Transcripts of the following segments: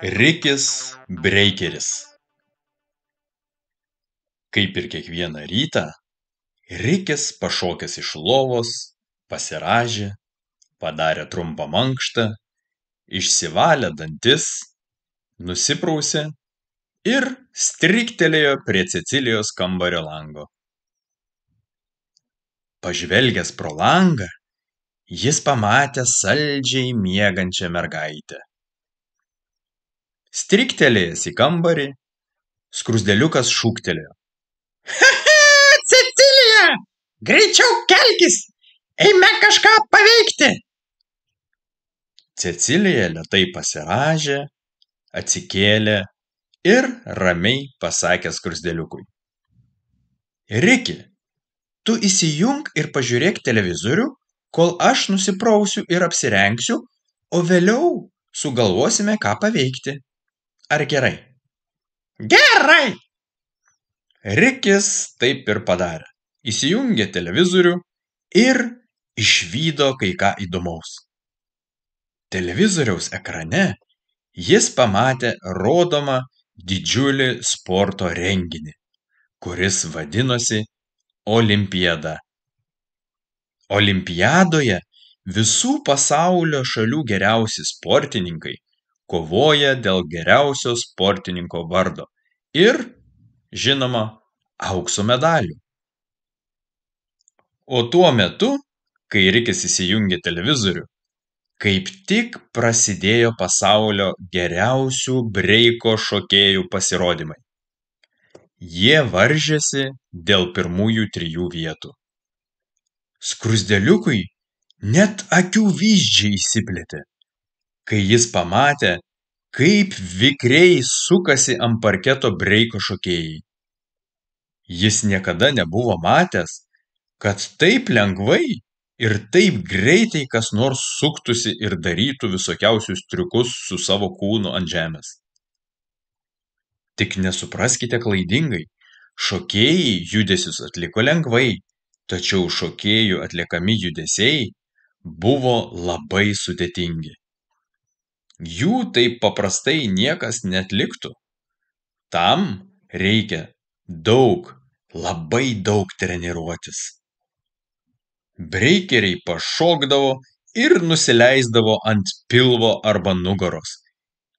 Rikis Breikeris. Kaip ir kiekvieną rytą, Rikis pašokęs iš lovos, pasirąžė, padarė trumpą mankštą, išsivalė dantis, nusiprausė ir stryktelėjo prie Cecilijos kambario lango. Pažvelgęs pro langą, jis pamatė saldžiai miegančią mergaitę. Stryktelėjęs į kambarį, skruzdėliukas šūktelėjo: Cecilija, greičiau kelkis, eime kažką paveikti. Cecilija lėtai pasirąžė, atsikėlė ir ramiai pasakė skruzdėliukui: Riki, tu įsijunk ir pažiūrėk televizorių, kol aš nusiprausiu ir apsirengsiu, o vėliau sugalvosime, ką paveikti. Ar gerai? Gerai. Rikis taip ir padarė. Įsijungė televizorių ir išvydo kai ką įdomaus. Televizoriaus ekrane jis pamatė rodomą didžiulį sporto renginį, kuris vadinosi Olimpiada. Olimpiadoje visų pasaulio šalių geriausi sportininkai kovoja dėl geriausio sportininko vardo ir, žinoma, aukso medalių. O tuo metu, kai Rikis įsijungė televizorių, kaip tik prasidėjo pasaulio geriausių breiko šokėjų pasirodymai. Jie varžėsi dėl pirmųjų 3 vietų. Skruzdėliukui net akių vyzdžiai išsiplėtė, kai jis pamatė, kaip vikriai sukasi ant parketo breiko šokėjai. Jis niekada nebuvo matęs, kad taip lengvai ir taip greitai kas nors suktųsi ir darytų visokiausius triukus su savo kūnu ant žemės. Tik nesupraskite klaidingai, šokėjai judesius atliko lengvai, tačiau šokėjų atliekami judesiai buvo labai sudėtingi. Jų taip paprastai niekas neatliktų. Tam reikia labai daug treniruotis. Breikeriai pašokdavo ir nusileisdavo ant pilvo arba nugaros.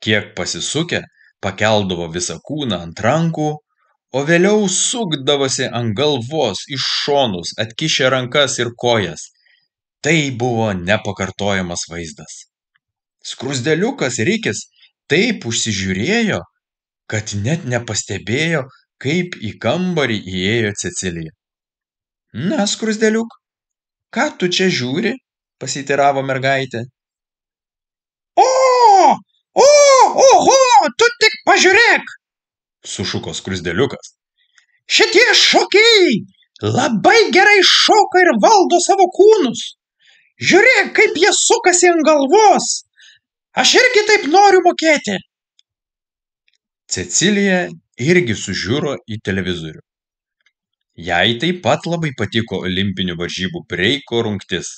Kiek pasisukę, pakeldavo visą kūną ant rankų, o vėliau sukdavosi ant galvos iš šonus, atkišę rankas ir kojas. Tai buvo nepakartojamas vaizdas. Skruzdėliukas Rikis taip užsižiūrėjo, kad net nepastebėjo, kaip į kambarį įėjo Cecilija. Na, skruzdėliuk, ką tu čia žiūri? Pasiteiravo mergaitė. Oho, tu tik pažiūrėk, sušuko skruzdėliukas. Šitie šokėjai labai gerai šoka ir valdo savo kūnus. Žiūrėk, kaip jie sukasi ant galvos. Aš irgi taip noriu mokėti. Cecilija irgi sužiuro į televizorių. Jai taip pat labai patiko olimpinių varžybų breiko rungtis.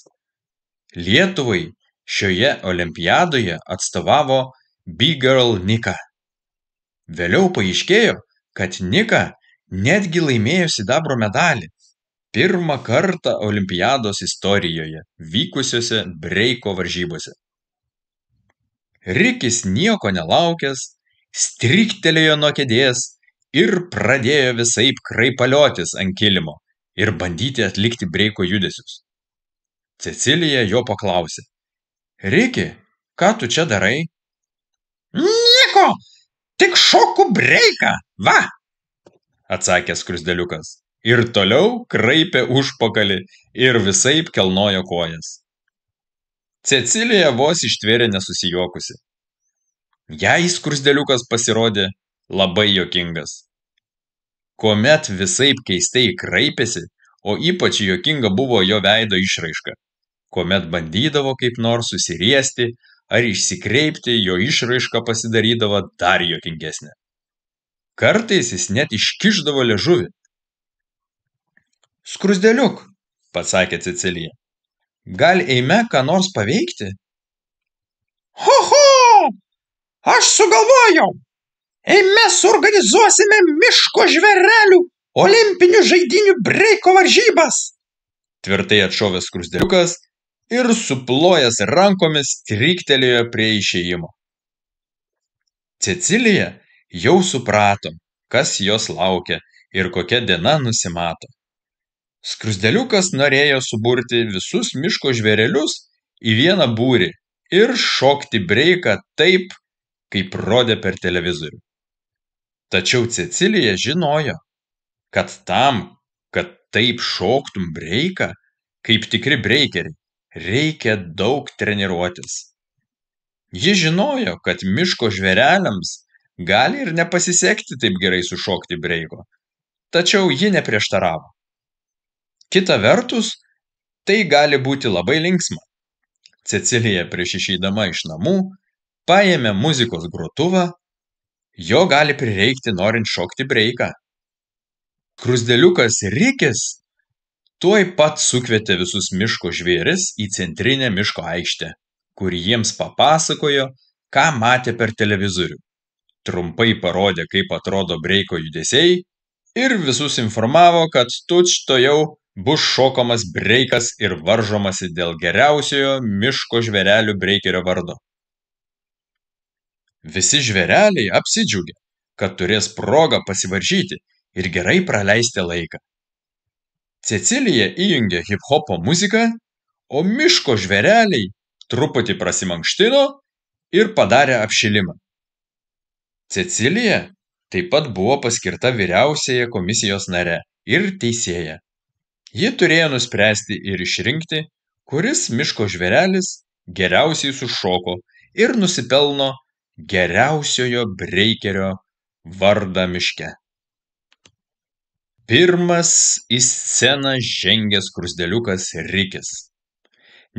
Lietuvai šioje olimpiadoje atstovavo B-Girl Nika. Vėliau paaiškėjo, kad Nika netgi laimėjo sidabro medalį. Pirmą kartą olimpiados istorijoje vykusiose breiko varžybose. Rikis nieko nelaukęs, stryktelėjo nuo kėdės ir pradėjo visaip kraipaliotis ant kilimo ir bandyti atlikti breiko judesius. Cecilija jo paklausė: Riki, ką tu čia darai? Nieko, tik šoku breiką, va, atsakė skruzdėliukas ir toliau kraipė užpakalį ir visaip kelnojo kojas. Cecilija vos ištvėrė nesusijuokusi. Jai skruzdėliukas pasirodė labai juokingas. Kuomet visaip keistai kraipėsi, o ypač juokinga buvo jo veido išraiška. Kuomet bandydavo kaip nors susiriesti ar išsikreipti, jo išraiška pasidarydavo dar juokingesnė. Kartais jis net iškišdavo liežuvį. Skruzdėliuk, pasakė Cecilija, gal eime ką nors paveikti? Ho, Aš sugalvojau. Mes suorganizuosime miško žvėrelių olimpinių žaidynių breiko varžybas. Tvirtai atšovė skruzdėliukas ir suplojęs rankomis stryktelėjo prie išėjimo. Cecilija jau suprato, kas jos laukia ir kokia diena nusimato. Skruzdėliukas norėjo suburti visus miško žvėrelius į vieną būrį ir šokti breiką taip, kaip rodė per televizorių. Tačiau Cecilija žinojo, kad tam, kad taip šoktum breiką, kaip tikri breikeriai, reikia daug treniruotis. Ji žinojo, kad miško žvėreliams gali ir nepasisekti taip gerai sušokti breiko, tačiau ji neprieštaravo. Kita vertus, tai gali būti labai linksma. Cecilija prieš išeidama iš namų paėmė muzikos grotuvą, jo gali prireikti norint šokti breiką. Skruzdėliukas Rikis tuoj pat sukvietė visus miško žvėris į centrinę miško aikštę, kur jiems papasakojo, ką matė per televizorių. Trumpai parodė, kaip atrodo breiko judesiai ir visus informavo, kad tučtuojau bus šokamas breikas ir varžomasi dėl geriausiojo miško žvėrelių breikerio vardo. Visi žvėreliai apsidžiaugė, kad turės progą pasivaržyti ir gerai praleisti laiką. Cecilija įjungė hip-hopo muziką, o miško žvėreliai truputį prasimankštino ir padarė apšilimą. Cecilija taip pat buvo paskirta vyriausiąja komisijos nare ir teisėja. Ji turėjo nuspręsti ir išrinkti, kuris miško žvėrelis geriausiai sušoko ir nusipelno geriausiojo breikerio vardą miške. Pirmas į sceną žengė skruzdėliukas Rikis,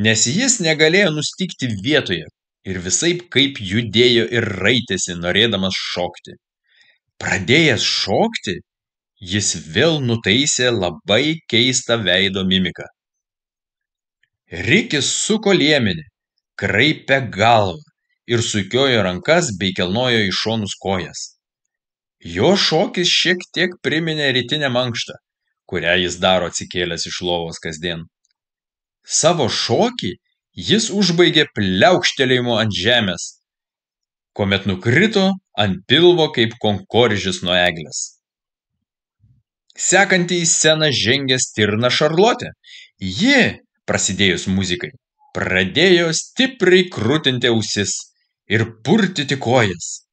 nes jis negalėjo nustygti vietoje ir visaip kaip judėjo ir raitėsi, norėdamas šokti. Pradėjęs šokti, jis vėl nutaisė labai keistą veido mimiką. Rikis suko liemenį, kraipė galvą ir sukiojo rankas bei kelnojo į šonus kojas. Jo šokis šiek tiek priminė rytinę mankštą, kurią jis daro atsikėlęs iš lovos kasdien. Savo šokį jis užbaigė pliaukštelėjimu ant žemės, kuomet nukrito ant pilvo kaip konkorėžis nuo eglės. Sekantį į sceną žengė stirna Šarlotė. Ji, prasidėjus muzikai, pradėjo stipriai krutinti ausis ir purtyti kojas.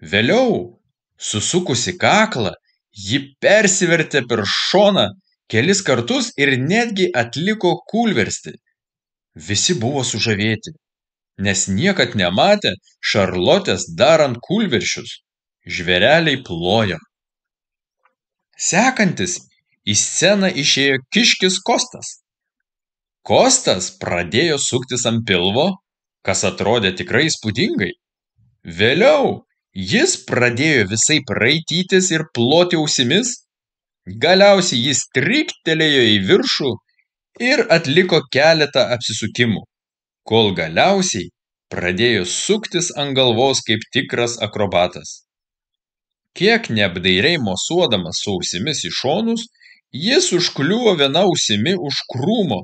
Vėliau, susukusi kaklą, ji persivertė per šoną kelis kartus ir netgi atliko kūlverstį. Visi buvo sužavėti, nes niekad nematė Šarlotės darant kūlveršius. Žvėreliai plojo. Sekantis į sceną išėjo kiškis Kostas. Kostas pradėjo suktis ant pilvo, kas atrodė tikrai įspūdingai. Vėliau jis pradėjo visaip raitytis ir ploti ausimis, galiausiai jis stryktelėjo į viršų ir atliko keletą apsisukimų, kol galiausiai pradėjo suktis ant galvos kaip tikras akrobatas. Kiek neapdairiai mosuodamas su ausimis į šonus, jis užkliuvo viena ausimi už krūmo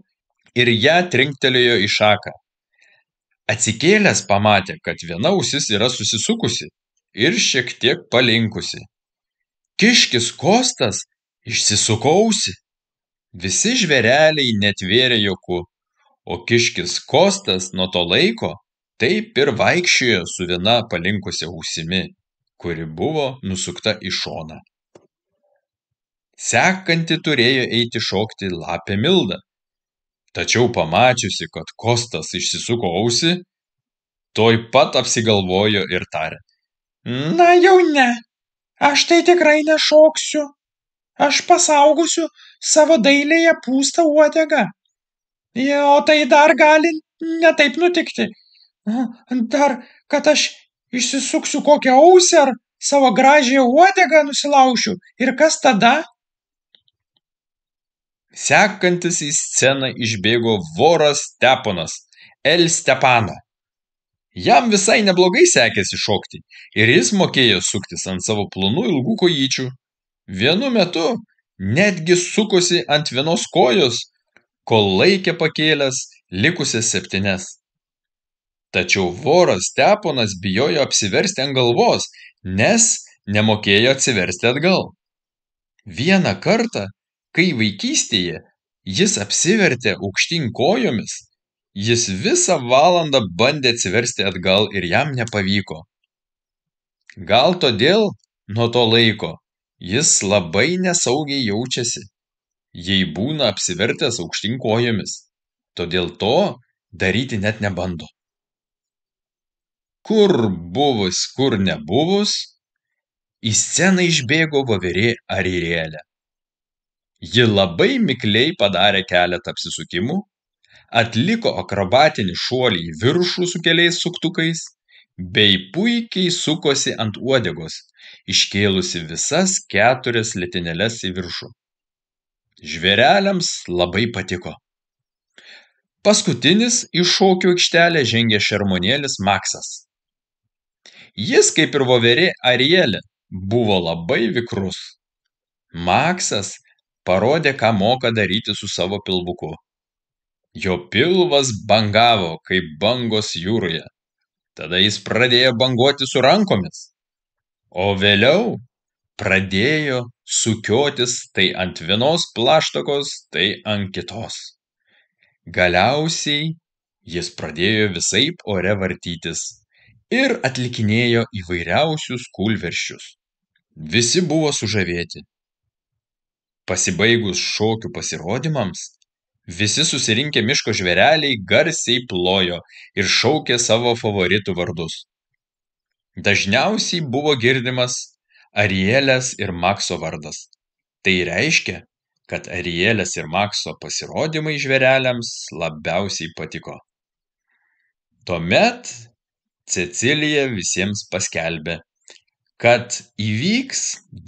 ir ją trinktelėjo į šaką. Atsikėlęs pamatė, kad viena ausis yra susisukusi ir šiek tiek palinkusi. Kiškis Kostas išsisuko ausį. Visi žvėreliai netvėrė juoku, o kiškis Kostas nuo to laiko taip ir vaikščiojo su viena palinkusia ausimi, kuri buvo nusukta į šoną. Sekanti turėjo eiti šokti lapė Milda. Tačiau pamačiusi, kad Kostas išsisuko ausį, tuoj pat apsigalvojo ir tarė: Na jau ne, aš tai tikrai nešoksiu. Aš pasaugosiu savo dailiąją pūstą uodegą. O tai dar gali netaip nutikti. Dar, kad aš išsisuksiu kokią ausį ar savo gražią uodegą nusilaušiu. Ir kas tada? Sekantis į sceną išbėgo voras Steponas, El Stepano. Jam visai neblogai sekėsi šokti ir jis mokėjo suktis ant savo plonų ilgų kojyčių. Vienu metu netgi sukosi ant vienos kojos, kol laikė pakėlęs likusias 7. Tačiau voras Steponas bijojo apsiversti ant galvos, nes nemokėjo atsiversti atgal. Vieną kartą, kai vaikystėje jis apsivertė aukštyn kojomis, jis visą valandą bandė atsiversti atgal ir jam nepavyko. Gal todėl nuo to laiko jis labai nesaugiai jaučiasi, jei būna apsivertęs aukštyn kojomis, todėl to daryti net nebando. Kur buvus, kur nebuvus, į sceną išbėgo voverė Arielė. Ji labai mikliai padarė keletą apsisukimų, atliko akrobatinį šuolį į viršų su keliais suktukais, bei puikiai sukosi ant uodegos, iškėlusi visas 4 letenėles į viršų. Žvėreliams labai patiko. Paskutinis į šokių aikštelę žengė šermuonėlis Maksas. Jis, kaip ir voverė Arielė, buvo labai vikrus. Maksas parodė, ką moka daryti su savo pilvuku. Jo pilvas bangavo, kaip bangos jūroje. Tada jis pradėjo banguoti su rankomis, o vėliau pradėjo sukiotis tai ant vienos plaštakos, tai ant kitos. Galiausiai jis pradėjo visaip ore vartytis ir atlikinėjo įvairiausius kūlversčius. Visi buvo sužavėti. Pasibaigus šokių pasirodymams, visi susirinkę miško žvėreliai garsiai plojo ir šaukė savo favoritų vardus. Dažniausiai buvo girdimas Arielės ir Makso vardas. Tai reiškia, kad Arielės ir Makso pasirodymai žvėreliams labiausiai patiko. Tuomet Cecilija visiems paskelbė, kad įvyks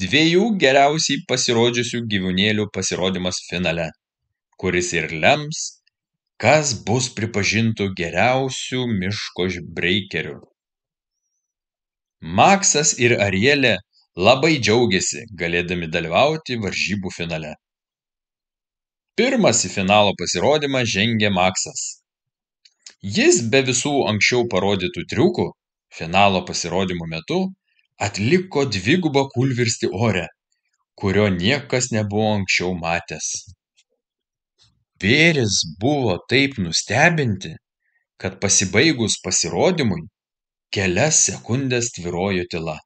2 geriausiai pasirodžiusių gyvūnėlių pasirodymas finale, kuris ir lems, kas bus pripažintų geriausių miško breikerių. Maksas ir Arielė labai džiaugėsi, galėdami dalyvauti varžybų finale. Pirmas į finalo pasirodymą žengė Maksas. Jis be visų anksčiau parodytų triukų finalo pasirodymo metu atliko 2 kūlvirstį ore, kurio niekas nebuvo anksčiau matęs. Žvėrys buvo taip nustebinti, kad pasibaigus pasirodymui kelias sekundes tvyrojo tyla.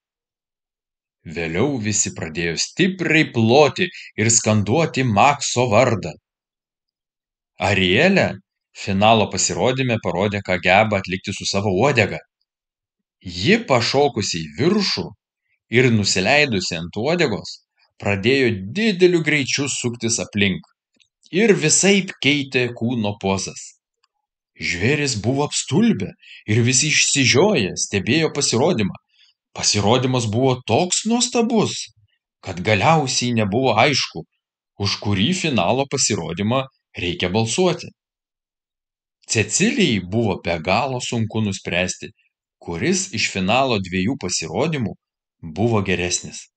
Vėliau visi pradėjo stipriai ploti ir skanduoti Makso vardą. Arielė finalo pasirodyme parodė, ką geba atlikti su savo uodega. Ji pašokusi į viršų ir nusileidusi ant uodegos, pradėjo dideliu greičiu suktis aplink ir visaip keitė kūno pozas. Žvėrys buvo apstulbę ir visi išsižioję stebėjo pasirodymą. Pasirodymas buvo toks nuostabus, kad galiausiai nebuvo aišku, už kurį finalo pasirodymą reikia balsuoti. Cecilijai buvo be galo sunku nuspręsti, kuris iš finalo 2 pasirodymų buvo geresnis.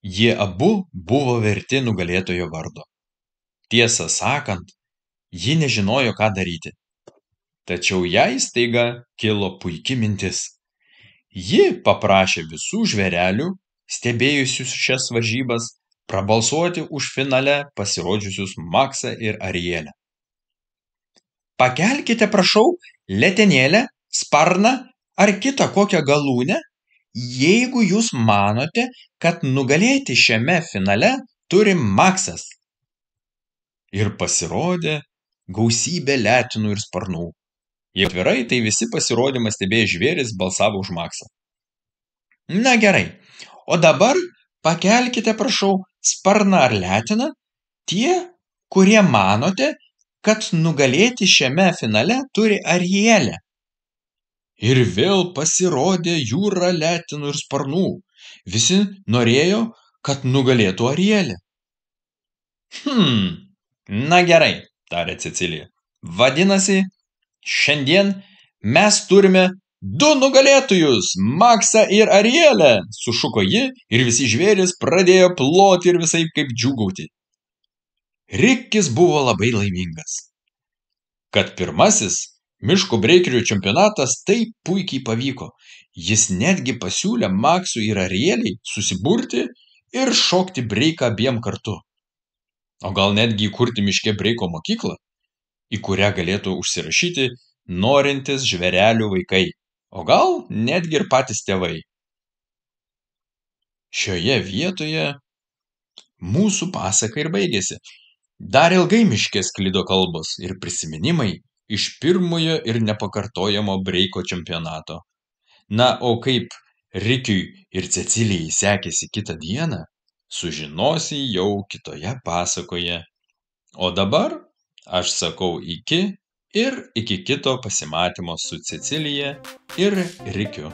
Jie abu buvo verti nugalėtojo vardo. Tiesą sakant, ji nežinojo, ką daryti. Tačiau jai staiga kilo puiki mintis. Ji paprašė visų žvėrelių, stebėjusių šias varžybas, prabalsuoti už finale pasirodžiusius Maksą ir Arielę. Pakelkite, prašau, letenėlę, sparną ar kitą kokią galūnę, jeigu jūs manote, kad nugalėti šiame finale turi Maksas. Ir pasirodė gausybė letenų ir sparnų. Jei atvirai, tai visi pasirodymą stebėję žvėrys balsavo už Maksą. Na gerai, o dabar pakelkite, prašau, sparną ar leteną, tie, kurie manote, kad nugalėti šiame finale turi Arielė. Ir vėl pasirodė jūra letenų ir sparnų. Visi norėjo, kad nugalėtų Arielė. Na gerai, tarė Cecilija. Vadinasi, šiandien Mes turime 2 nugalėtojus, Maksą ir Arielę, sušuko ji ir visi žvėrys pradėjo ploti ir visaip kaip džiūgauti. Rikis buvo labai laimingas, kad pirmasis miško breikerių čempionatas taip puikiai pavyko. Jis netgi pasiūlė Maksui ir Arieliai susiburti ir šokti breiką abiem kartu. O gal netgi įkurti miške breiko mokyklą, į kurią galėtų užsirašyti norintis žvėrelių vaikai, o gal netgi ir patys tėvai. Šioje vietoje mūsų pasaka ir baigėsi. Dar ilgai miške sklido kalbos ir prisiminimai iš pirmojo ir nepakartojamo breiko čempionato. Na, o kaip Rikiui ir Cecilijai sekėsi kitą dieną, sužinosi jau kitoje pasakoje. O dabar aš sakau iki ir iki kito pasimatymo su Cecilija ir Rikiu.